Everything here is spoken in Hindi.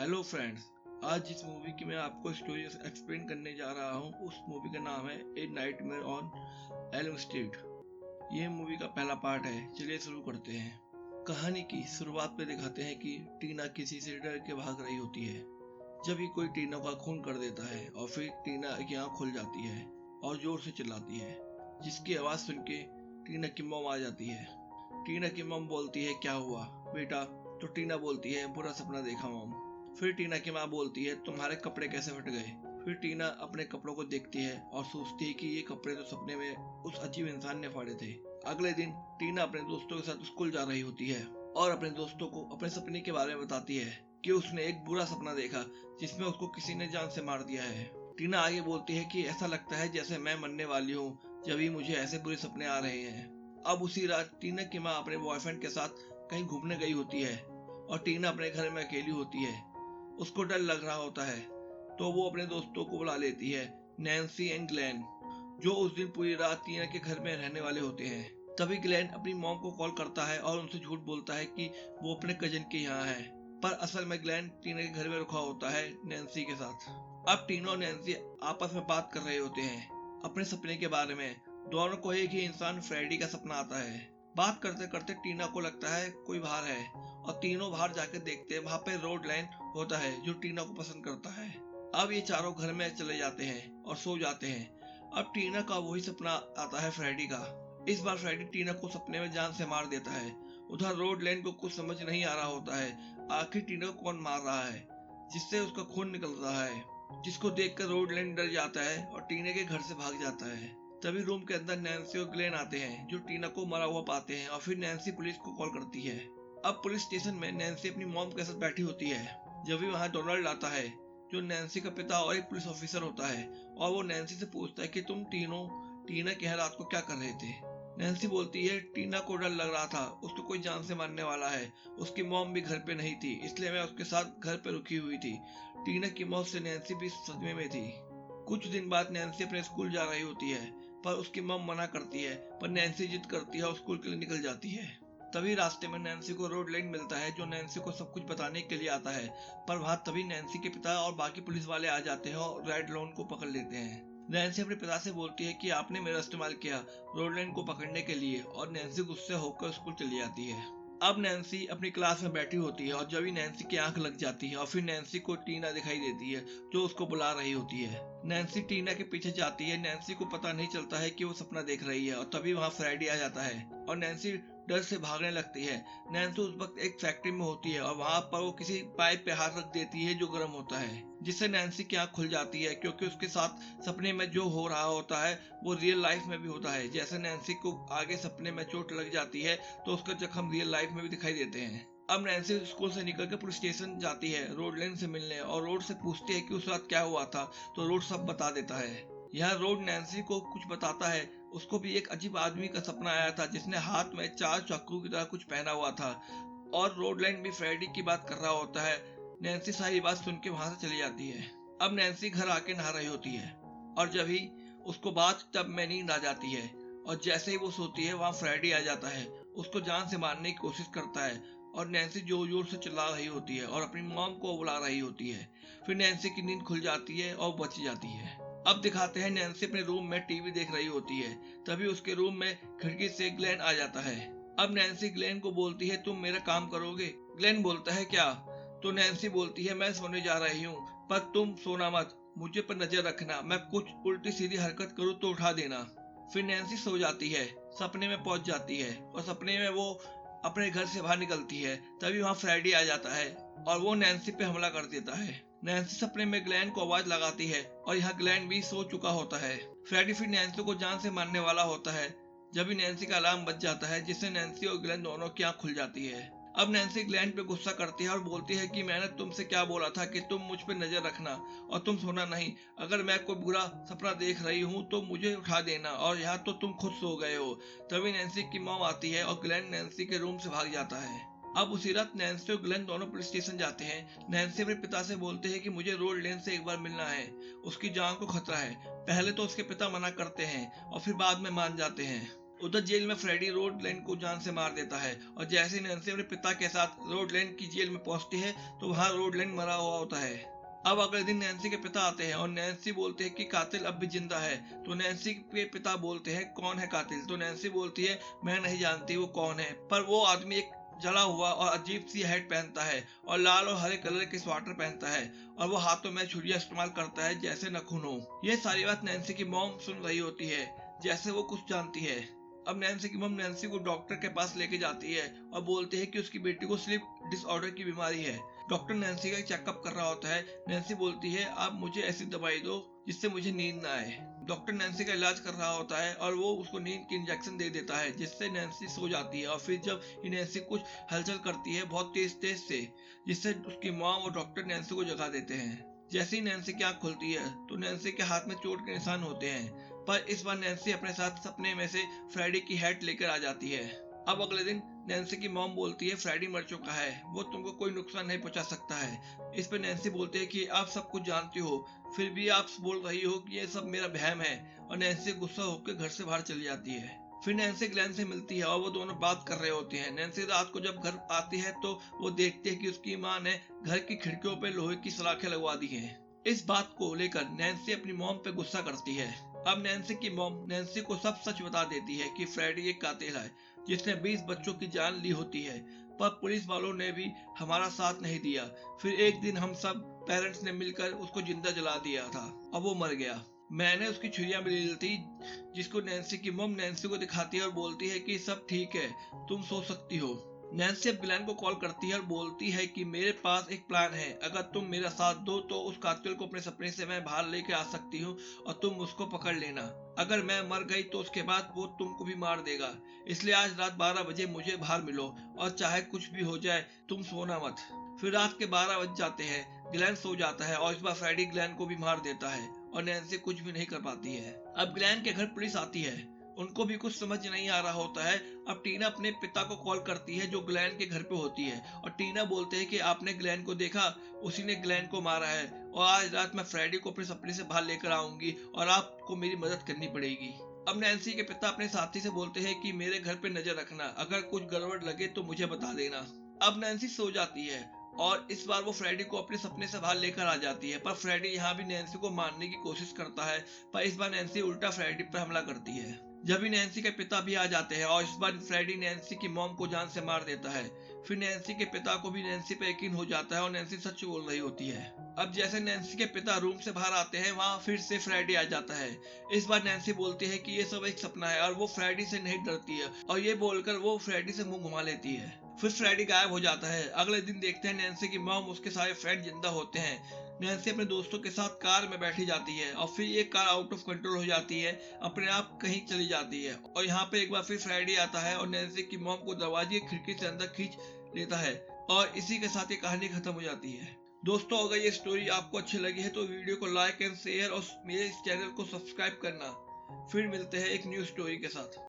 हेलो फ्रेंड्स, आज जिस मूवी की मैं आपको स्टोरी एक्सप्लेन करने जा रहा हूँ उस मूवी का नाम है ए नाइटमेयर ऑन एल्म स्ट्रीट। ये मूवी का पहला पार्ट है। चलिए शुरू करते हैं। कहानी की शुरुआत में दिखाते हैं कि टीना किसी से डर के भाग रही होती है। जब ही कोई टीना का खून कर देता है और फिर टीना की आँख खुल जाती है और जोर से चिल्लाती है, जिसकी आवाज़ सुन के टीना की मॉम आ जाती है। टीना की मॉम बोलती है, क्या हुआ बेटा? तो टीना बोलती है, बुरा सपना देखा मॉम। फिर टीना की माँ बोलती है, तुम्हारे कपड़े कैसे फट गए? फिर टीना अपने कपड़ों को देखती है और सोचती है कि ये कपड़े तो सपने में उस अजीब इंसान ने फाड़े थे। अगले दिन टीना अपने दोस्तों के साथ स्कूल जा रही होती है और अपने दोस्तों को अपने सपने के बारे में बताती है कि उसने एक बुरा सपना देखा जिसमें उसको किसी ने जान से मार दिया है। टीना आगे बोलती है कि ऐसा लगता है जैसे मैं मरने वाली हूँ जब ही मुझे ऐसे बुरे सपने आ रहे हैं। अब उसी रात टीना की माँ अपने बॉयफ्रेंड के साथ कहीं घूमने गई होती है और टीना अपने घर में अकेली होती है। उसको डर लग रहा होता है तो वो अपने दोस्तों को बुला लेती है, नैन्सी एंड ग्लेन, जो उस दिन पूरी रात टीना के घर में रहने वाले होते हैं। तभी ग्लेन अपनी मॉम को कॉल करता है और उनसे झूठ बोलता है कि वो अपने कजन के यहाँ है, पर असल में ग्लेन टीना के घर में रुका होता है नैन्सी के साथ। अब टीना और नैन्सी आपस में बात कर रहे होते हैं अपने सपने के बारे में। दोनों को एक ही इंसान फ्रेडी का सपना आता है। बात करते करते टीना को लगता है कोई बाहर है और तीनों बाहर जाकर देखते हैं, वहां पे रोड लाइन होता है जो टीना को पसंद करता है। अब ये चारों घर में चले जाते हैं और सो जाते हैं। अब टीना का वही सपना आता है फ्रेडी का। इस बार फ्रेडी टीना को सपने में जान से मार देता है। उधर रोड लाइन को कुछ समझ नहीं आ रहा होता है आखिर टीना को कौन मार रहा है, जिससे उसका खून निकल रहा है, जिसको देखकर रोड लाइन डर जाता है और टीना के घर से भाग जाता है। तभी रूम के अंदर नैन्सी और ग्लेन आते हैं जो टीना को मरा हुआ पाते हैं और फिर नैन्सी पुलिस को कॉल करती है। अब पुलिस स्टेशन में नैन्सी अपनी मॉम के साथ बैठी होती है। जब भी वहाँ डोनाल्ड आता है जो नैन्सी का पिता और एक पुलिस ऑफिसर होता है और वो नैन्सी से पूछता है कि तुम तीनों टीना के यहाँ रात को क्या कर रहे थे। नैन्सी बोलती है, टीना को डर लग रहा था, उसको कोई जान से मारने वाला है, उसकी मॉम भी घर पे नहीं थी इसलिए मैं उसके साथ घर पे रुकी हुई थी। टीना की मौत से नैन्सी भी सदमे में थी। कुछ दिन बाद नैन्सी अपने स्कूल जा रही होती है पर उसकी मॉम मना करती है, पर नैन्सी जिद करती है और स्कूल के लिए निकल जाती है। तभी रास्ते में नैन्सी को रोड लाइन मिलता है जो नैन्सी को सब कुछ बताने के लिए आता है, पर वहां तभी नैन्सी के पिता और बाकी पुलिस वाले आ जाते हैं और रेड लोन को पकड़ लेते हैं। नैन्सी अपने पिता से बोलती है कि आपने मेरा इस्तेमाल किया रोड लाइन को पकड़ने के लिए, और नैन्सी गुस्से होकर स्कूल चली जाती है। अब नैन्सी अपनी क्लास में बैठी होती है और जब ही नैन्सी की आंख लग जाती है और फिर नैन्सी को टीना दिखाई देती है जो उसको बुला रही होती है। नैन्सी टीना के पीछे जाती है। नैन्सी को पता नहीं चलता है कि वो सपना देख रही है और तभी वहाँ फ्रेडी आ जाता है और नैन्सी डर से भागने लगती है। नैन्सी उस वक्त एक फैक्ट्री में होती है और वहाँ पर वो किसी पाइप पे हाथ रख देती है जो गर्म होता है, जिससे नैन्सी की आंख खुल जाती है क्योंकि उसके साथ सपने में जो हो रहा होता है वो रियल लाइफ में भी होता है। जैसे नैन्सी को आगे सपने में चोट लग जाती है तो उसका जख्म रियल लाइफ में भी दिखाई देते हैं। अब नैन्सी स्कूल से निकल के पुलिस स्टेशन जाती है रोड लाइन से मिलने और रोड से पूछती है कि उस रात क्या हुआ था, तो रोड सब बता देता है। यह रोड नैन्सी को कुछ बताता है। उसको भी एक अजीब आदमी का सपना आया था जिसने हाथ में 4 चाकू की तरह कुछ पहना हुआ था, और रोड लाइन भी फ्रेडी की बात कर रहा होता है। नैन्सी सारी बात सुन के वहां से चली जाती है। अब नैन्सी घर आके नहा रही होती है और जब ही उसको बात तब में नींद आ जाती है और जैसे ही वो सोती है वहाँ फ्रेडी आ जाता है, उसको जान से मारने की कोशिश करता है और नैन्सी जोर जोर से चिल्ला रही होती है और अपनी मॉम को बुला रही होती है। फिर नैन्सी की नींद खुल जाती है और बच जाती है। अब दिखाते हैं नैन्सी अपने रूम में टीवी देख रही होती है। तभी उसके रूम में खिड़की से ग्लेन आ जाता है। अब नैन्सी ग्लेन को बोलती है, तुम मेरा काम करोगे? ग्लेन बोलता है, क्या? तो नैन्सी बोलती है, मैं सोने जा रही हूँ पर तुम सोना मत, मुझे पर नजर रखना, मैं कुछ उल्टी सीधी हरकत करूँ तो उठा देना। फिर नैन्सी सो जाती है, सपने में पहुंच जाती है और सपने में वो अपने घर से बाहर निकलती है। तभी वहाँ फ्रेडी आ जाता है और वो नैन्सी पे हमला कर देता है। नैन्सी सपने में ग्लेन को आवाज लगाती है और यहाँ ग्लेन भी सो चुका होता है। फ्रेडी फिर नैन्सी को जान से मारने वाला होता है जब भी नैन्सी का अलार्म बज जाता है, जिससे नैन्सी और ग्लेन दोनों की आंख खुल जाती है। अब नैन्सी ग्लेन पे गुस्सा करती है और बोलती है कि मैंने तुमसे क्या बोला था कि तुम मुझ पे नजर रखना और तुम सोना नहीं, अगर मैं कोई बुरा सपना देख रही हूँ तो मुझे उठा देना, और यहाँ तो तुम खुद सो गए हो। तभी नैन्सी की मॉम आती है और ग्लेन नैन्सी के रूम से भाग जाता है। अब उसी रात नैन्सी और ग्लेन दोनों पुलिस स्टेशन जाते हैं। नैन्सी अपने पिता से बोलते हैं कि मुझे रोड लेन से एक बार मिलना है, उसकी जान को खतरा है। पहले तो उसके पिता मना करते हैं और फिर बाद में मान जाते हैं। उधर जेल में फ्रेडी रोड लेन को जान से मार देता है और जैसे नैन्सी अपने पिता के साथ रोड लेन की जेल में पहुंचती है तो वहां रोड लेन मरा हुआ होता है। अब अगले दिन नैन्सी के पिता आते हैं और नैन्सी बोलते हैं कि कातिल अब भी जिंदा है। तो नैन्सी के पिता बोलते हैं कौन है कातिल। तो नैन्सी बोलती है मैं नहीं जानती वो कौन है, पर वो आदमी एक जला हुआ और अजीब सी हैट पहनता है और लाल और हरे कलर के स्वेटर पहनता है और वो हाथों में छुरियां इस्तेमाल करता है जैसे नखून हो। ये सारी बात नैन्सी की मॉम सुन रही होती है जैसे वो कुछ जानती है। अब नैन्सी की मॉम नैन्सी को डॉक्टर के पास लेके जाती है और बोलती है कि उसकी बेटी को स्लीप डिसऑर्डर की बीमारी है। डॉक्टर नैन्सी का चेकअप कर रहा होता है। नैन्सी बोलती है आप मुझे ऐसी दवाई दो जिससे मुझे नींद ना आए। डॉक्टर नैन्सी का इलाज कर रहा होता है और वो उसको नींद की इंजेक्शन दे देता है जिससे नैन्सी सो जाती है। और फिर जब नैन्सी कुछ हलचल करती है बहुत तेज से, जिससे उसकी मॉम और डॉक्टर नैन्सी को जगा देते हैं। जैसे ही नैन्सी की आंख खुलती है तो नैन्सी के हाथ में चोट के निशान होते हैं, पर इस बार नैन्सी अपने साथ सपने में से फ्रेडी की हैट लेकर आ जाती है। अब अगले दिन नैन्सी की मॉम बोलती है फ्रेडी मर चुका है, वो तुमको कोई नुकसान नहीं पहुंचा सकता है। इस पर नैन्सी बोलती है कि आप सब कुछ जानती हो फिर भी आप बोल रही हो कि ये सब मेरा वहम है, और नैन्सी गुस्सा होकर घर से बाहर चली जाती है। फिर नैन्सी ग्लेन से मिलती है और वो दोनों बात कर रहे होते हैं। नैन्सी रात को जब घर आती है तो वो देखती है कि उसकी माँ ने घर की खिड़कियों पे लोहे की सलाखें लगवा दी हैं। इस बात को लेकर नैन्सी अपनी मॉम पे गुस्सा करती है। अब नैन्सी की मॉम नैन्सी को सब सच बता देती है कि फ्रेडी एक कातिल है जिसने 20 बच्चों की जान ली होती है, पर पुलिस वालों ने भी हमारा साथ नहीं दिया। फिर एक दिन हम सब पेरेंट्स ने मिलकर उसको जिंदा जला दिया था और वो मर गया। मैंने उसकी छुरियां भी ली थी, जिसको नैन्सी की मॉम नैन्सी को दिखाती है और बोलती है कि सब ठीक है, तुम सो सकती हो। नैन्सी अब ग्लेन को कॉल करती है और बोलती है कि मेरे पास एक प्लान है, अगर तुम मेरा साथ दो तो उस कातिल को अपने सपने से मैं बाहर लेके आ सकती हूँ और तुम उसको पकड़ लेना। अगर मैं मर गई तो उसके बाद वो तुमको भी मार देगा, इसलिए आज रात 12 बजे मुझे बाहर मिलो और चाहे कुछ भी हो जाए तुम सोना मत। फिर रात के 12 बज जाते हैं। ग्लेन सो जाता है और इस बार फ्रेडी ग्लेन को भी मार देता है और नैन्सी कुछ भी नहीं कर पाती है। अब ग्लेन के घर पुलिस आती है, उनको भी कुछ समझ नहीं आ रहा होता है। अब टीना अपने पिता को कॉल करती है जो ग्लेन के घर पे होती है और टीना बोलते हैं कि आपने ग्लेन को देखा, उसी ने ग्लेन को मारा है और आज रात मैं फ्रेडी को अपने सपने से बाहर लेकर आऊंगी और आपको मेरी मदद करनी पड़ेगी। अब नैन्सी के पिता अपने साथी से बोलते हैं कि मेरे घर पे नजर रखना, अगर कुछ गड़बड़ लगे तो मुझे बता देना। अब नैन्सी सो जाती है और इस बार वो फ्रेडी को अपने सपने से बाहर लेकर आ जाती है, पर फ्रेडी यहाँ भी नैन्सी को मारने की कोशिश करता है, पर इस बार नैन्सी उल्टा फ्रेडी पर हमला करती है। जब भी नैन्सी के पिता भी आ जाते हैं और इस बार फ्रेडी नैन्सी की मॉम को जान से मार देता है। फिर नैन्सी के पिता को भी नैन्सी पे यकीन हो जाता है और नैन्सी सच बोल रही होती है। अब जैसे नैन्सी के पिता रूम से बाहर आते हैं वहां फिर से फ्रेडी आ जाता है। इस बार नैन्सी बोलती है कि ये सब एक सपना है और वो फ्रेडी से नहीं डरती है, और ये बोलकर वो फ्रेडी से मुंह घुमा लेती है। फिर फ्रेडी गायब हो जाता है। अगले दिन देखते हैं नैन्सी की मॉम उसके सारे फ्रेंड जिंदा होते हैं। नैन्सी अपने दोस्तों के साथ कार में बैठी जाती है और फिर ये कार आउट ऑफ कंट्रोल हो जाती है, अपने आप कहीं चली जाती है और यहाँ पे एक बार फिर फ्रेडी आता है और नैन्सी की मॉम को दरवाजे खिड़की से अंदर खींच लेता है और इसी के साथ ये कहानी खत्म हो जाती है। दोस्तों अगर ये स्टोरी आपको अच्छी लगी है तो वीडियो को लाइक एंड शेयर और मेरे इस चैनल को सब्सक्राइब करना। फिर मिलते हैं एक न्यू स्टोरी के साथ।